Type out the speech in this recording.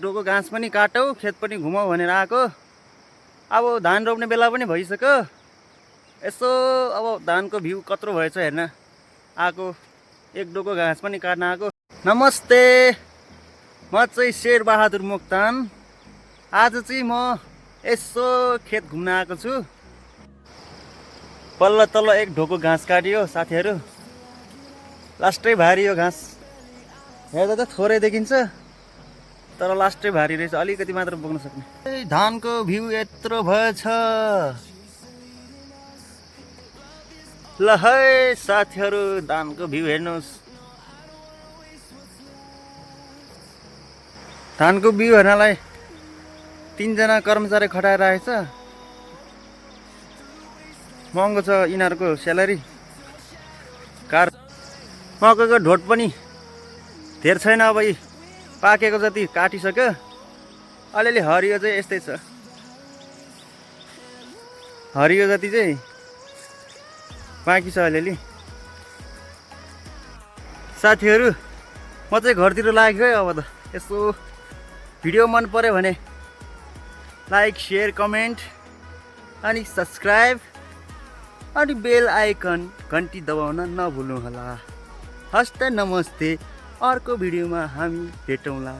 डोको घाँस पनि काटौ, खेत पनि घुमाउ भनेर आएको। अब धान रोप्ने बेला पनि भइसक्यो। यसो अब धानको भ्यू कत्रो भएछ हेर्न आएको। एक डोको घाँस पनि काट्न आएको। नमस्ते, म चाहिँ शेरबहादुर मोक्तान। आज चाहिँ म यसो खेत घुम्न आएको छु। पल्ल तल्ल एक ढोको घाँस काटियो साथीहरू। लास्टै भारी यो घाँस, हेर्दा त थोरै देखिन्छ तर लास्टै भारी रहेछ, अलिकति मात्र बोक्न सक्ने। धानको भ्यू यत्रो भएछ। ल है साथीहरू, धानको भ्यू हेर्नुहोस्। धानको भ्यू हेर्नलाई 3 जना कर्मचारी खटाएर आएछ। महँगो छ यिनीहरूको स्यालेरी। कार मकैको ढोट पनि धेर छैन, अब यी पाकेको जति काटिसक्यो। अलिअलि हरियो चाहिँ यस्तै छ, हरियो जति चाहिँ बाँकी छ अलिअलि। साथीहरू, म चाहिँ घरतिर लागेको है। अब त यसो भिडियो मन पर्यो भने लाइक, सेयर, कमेन्ट अनि सब्सक्राइब अनि बेल आइकन घन्टी दबाउन नभुल्नुहोला। हस्त नमस्ते, अर्को भिडियोमा हामी भेटौँला।